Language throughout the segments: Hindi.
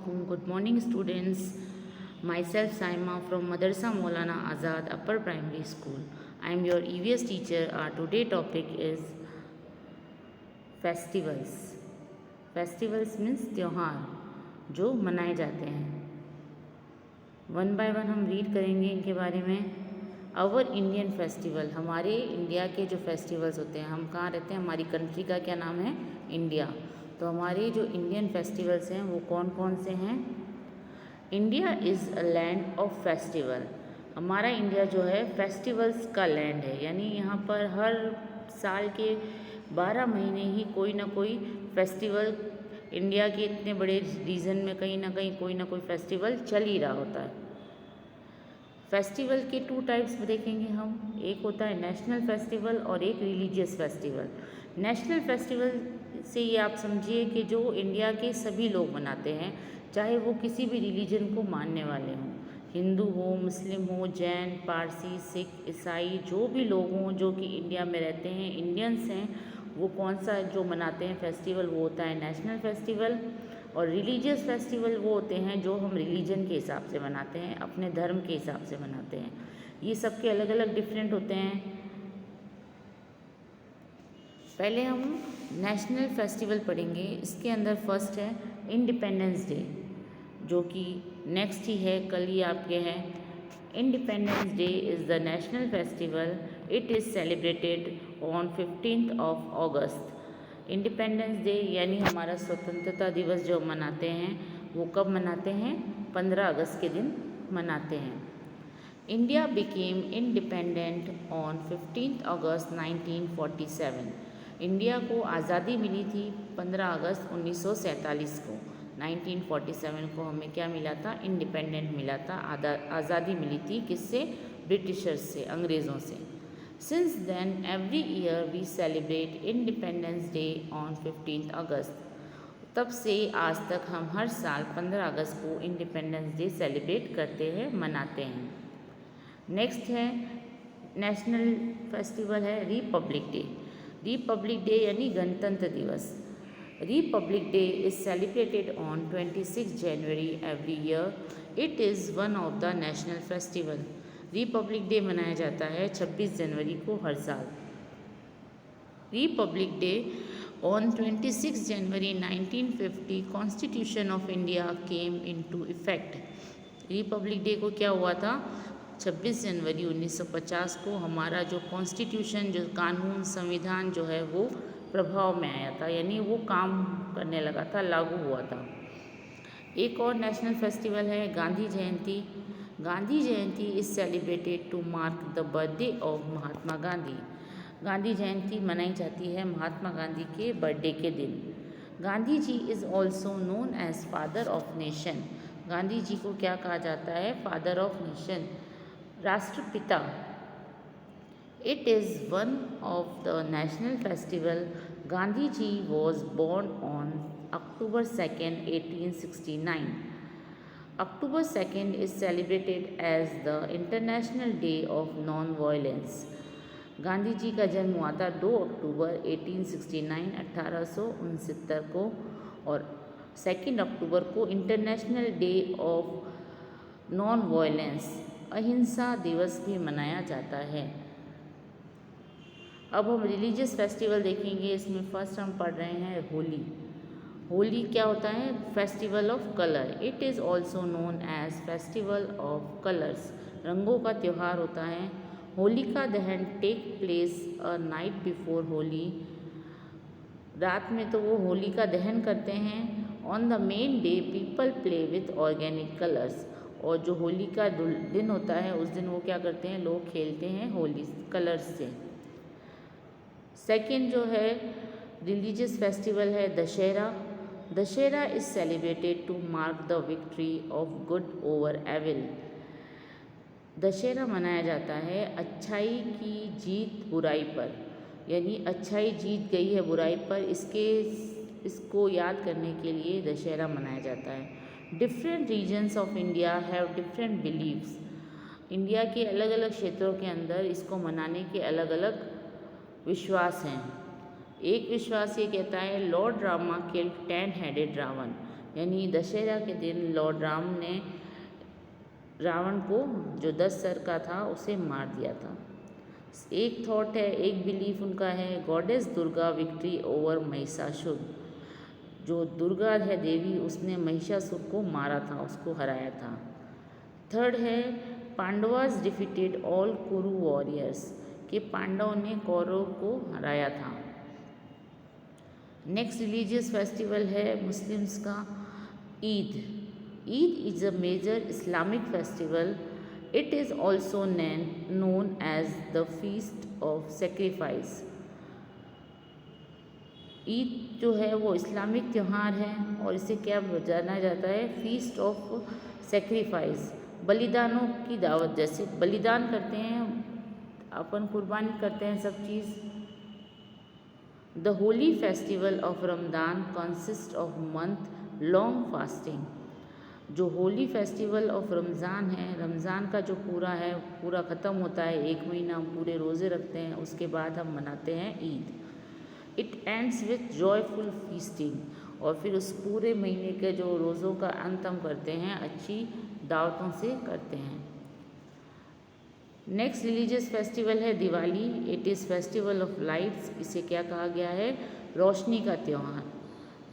Assalamualaikum. Good morning, students. Myself Saima from Madrasa Maulana Azad Upper Primary School. I am your EVS teacher. Our today topic is festivals. Festivals means त्योहार जो मनाए जाते हैं. वन बाय वन हम रीड करेंगे इनके बारे में. आवर इंडियन फेस्टिवल, हमारे इंडिया के जो फेस्टिवल्स होते हैं, हम कहाँ रहते हैं, हमारी कंट्री का क्या नाम है, इंडिया. तो हमारे जो इंडियन फेस्टिवल्स हैं वो कौन कौन से हैं. India is a land of festival. हमारा इंडिया जो है फेस्टिवल्स का लैंड है, यानी यहाँ पर हर साल के 12 महीने ही कोई ना कोई फेस्टिवल, इंडिया के इतने बड़े रीजन में कहीं ना कहीं कोई ना कोई फेस्टिवल चल ही रहा होता है. फेस्टिवल के 2 टाइप्स देखेंगे हम. एक होता है नेशनल फेस्टिवल और एक रिलीजियस फेस्टिवल. नेशनल फेस्टिवल से ये आप समझिए कि जो इंडिया के सभी लोग मनाते हैं, चाहे वो किसी भी रिलीजन को मानने वाले हों, हिंदू हो, मुस्लिम हो, जैन, पारसी, सिख, ईसाई, जो भी लोग हों जो कि इंडिया में रहते हैं, इंडियंस हैं, वो कौन सा जो मनाते हैं फेस्टिवल, वो होता है नेशनल फेस्टिवल. और रिलीजियस फेस्टिवल वो होते हैं जो हम रिलीजन के हिसाब से मनाते हैं, अपने धर्म के हिसाब से मनाते हैं. ये सबके अलग अलग डिफरेंट होते हैं. पहले हम नेशनल फेस्टिवल पढ़ेंगे. इसके अंदर फर्स्ट है इंडिपेंडेंस डे, जो कि नेक्स्ट ही है, कल ही आपके हैं. Independence day is the national festival. It is celebrated on 15th of August. Independence day यानी हमारा स्वतंत्रता दिवस जो मनाते हैं वो कब मनाते हैं, 15 अगस्त के दिन मनाते हैं. India became independent on 15th August 1947. India को आज़ादी मिली थी 15 अगस्त 1947 को. 1947 को हमें क्या मिला था, इंडिपेंडेंट मिला था, आज़ादी मिली थी. किससे, ब्रिटिशर्स से, अंग्रेज़ों से. Since then, every year we celebrate Independence Day on 15th August. तब से आज तक हम हर साल 15 अगस्त को इंडिपेंडेंस डे सेलिब्रेट करते हैं, मनाते हैं. नेक्स्ट है नेशनल फेस्टिवल है रिपब्लिक डे. रिपब्लिक डे यानी गणतंत्र दिवस. Republic day is celebrated on 26 January every year. It is one of the national festival. Republic day मनाया जाता है 26 जनवरी को हर साल. Republic day on 26 January 1950 constitution of India came into effect. Republic day को क्या हुआ था, 26 जनवरी 1950 को हमारा जो कॉन्स्टिट्यूशन, जो कानून, संविधान जो है वो प्रभाव में आया था, यानी वो काम करने लगा था, लागू हुआ था. एक और नेशनल फेस्टिवल है Gandhi Jayanti. Gandhi Jayanti is celebrated to mark the birthday of Mahatma Gandhi. Gandhi Jayanti मनाई जाती है महात्मा गांधी के बर्थडे के दिन. Gandhi ji is also known as father of nation. Gandhi ji को क्या कहा जाता है, फादर ऑफ नेशन, राष्ट्रपिता. It is one of the national festival. Gandhi ji was born on October 2nd, 1869. October 2nd is celebrated as the International Day of Non-Violence. Gandhi ji का जन्म हुआ था 2 अक्टूबर 1869 को, और 2 अक्टूबर को international day of non violence, अहिंसा दिवस भी मनाया जाता है. अब हम रिलीजियस फेस्टिवल देखेंगे. इसमें फर्स्ट हम पढ़ रहे हैं होली. होली क्या होता है, festival of colour. It is also known as festival of colours. रंगों का त्यौहार होता है. Holika Dahan take place a night before Holi. रात में तो वो होलिका दहन करते हैं. On the main day people play with organic colours. और जो होली का दिन होता है उस दिन वो क्या करते हैं, लोग खेलते हैं होली कलर्स से. सेकेंड जो है रिलीजियस फेस्टिवल है Dussehra. Dussehra is celebrated to mark the victory of good over evil. Dussehra मनाया जाता है अच्छाई की जीत बुराई पर, यानी अच्छाई जीत गई है बुराई पर, इसको याद करने के लिए दशहरा मनाया जाता है. Different regions of India have different beliefs. India के अलग अलग क्षेत्रों के अंदर इसको मनाने के अलग अलग विश्वास हैं. एक विश्वास ये कहता है Lord Rama killed 10 headed Ravana, यानी दशहरा के दिन लॉर्ड राम ने रावण को जो 10 सर का था उसे मार दिया था। एक थॉट है, एक बिलीफ उनका है, goddess Durga victory over Mahishasur. जो दुर्गा है देवी, उसने महिषासुर को मारा था, उसको हराया था। थर्ड है Pandavas defeated all Kuru warriors, कि पांडवों ने कौरव को हराया था। नेक्स्ट रिलीजियस फेस्टिवल है मुस्लिम्स का Eid. Eid is a major Islamic festival. It is also known as the feast of sacrifice. Eid जो है वो इस्लामिक त्यौहार है और इसे क्या जाना जाता है, फीस्ट ऑफ सेक्रीफाइस। बलिदानों की दावत, जैसे बलिदान करते हैं अपन, कुर्बानी करते हैं सब चीज़। The holy festival of Ramadan consist of month long fasting. जो होली फेस्टिवल ऑफ रमज़ान है, रमज़ान का जो पूरा ख़त्म होता है, 1 महीना हम पूरे रोज़े रखते हैं, उसके बाद हम मनाते हैं Eid. It ends with joyful feasting, और फिर उस पूरे महीने के जो रोज़ों का अंत हम करते हैं अच्छी दावतों से करते हैं। नेक्स्ट रिलीजियस फेस्टिवल है Diwali. It is festival of lights. इसे क्या कहा गया है, रोशनी का त्यौहार।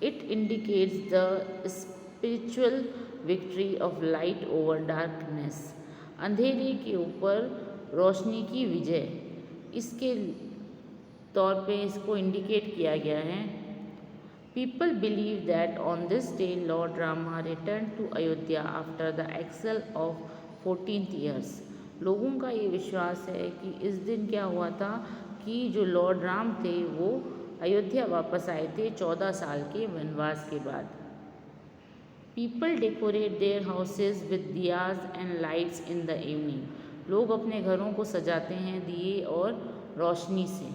It indicates the spiritual victory of light over darkness. अंधेरे के ऊपर रोशनी की विजय, इसके तौर पे इसको इंडिकेट किया गया है। People believe that on this day Lord Rama return to Ayodhya after the exile of 14 years. लोगों का ये विश्वास है कि इस दिन क्या हुआ था कि जो लॉर्ड राम थे वो अयोध्या वापस आए थे 14 साल के वनवास के बाद। People decorate their houses with diyas and lights in the evening. लोग अपने घरों को सजाते हैं दिए और रोशनी से।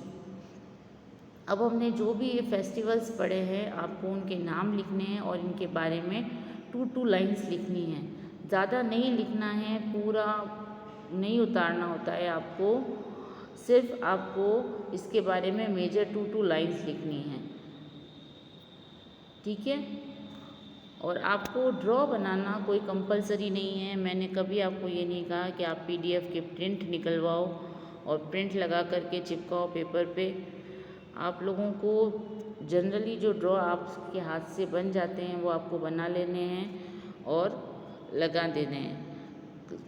अब हमने जो भी ये फेस्टिवल्स पढ़े हैं, आपको उनके नाम लिखने हैं और इनके बारे में 2 लाइन्स लिखनी है। ज़्यादा नहीं लिखना है, पूरा नहीं उतारना होता है आपको, सिर्फ आपको इसके बारे में मेजर 2 लाइन्स लिखनी है, ठीक है। और आपको ड्रॉ बनाना कोई कंपलसरी नहीं है। मैंने कभी आपको ये नहीं कहा कि आप PDF के प्रिंट निकलवाओ और प्रिंट लगा करके चिपकाओ पेपर पे। आप लोगों को जनरली जो ड्रॉ आपके हाथ से बन जाते हैं वो आपको बना लेने हैं और लगा देने हैं,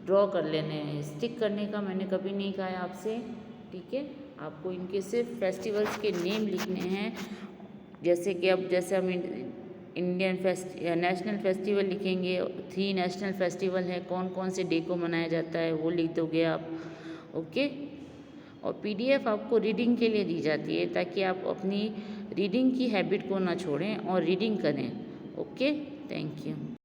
ड्रॉ कर लेने हैं। स्टिक करने का मैंने कभी नहीं कहा है आपसे, ठीक है। आपको इनके सिर्फ फेस्टिवल्स के नेम लिखने हैं। जैसे कि अब जैसे हम नेशनल फेस्टिवल लिखेंगे, 3 नेशनल फेस्टिवल है, कौन कौन से डे को मनाया जाता है वो लिख दोगे आप, ओके। और PDF आपको रीडिंग के लिए दी जाती है ताकि आप अपनी रीडिंग की हैबिट को ना छोड़ें और रीडिंग करें, ओके। Thank you.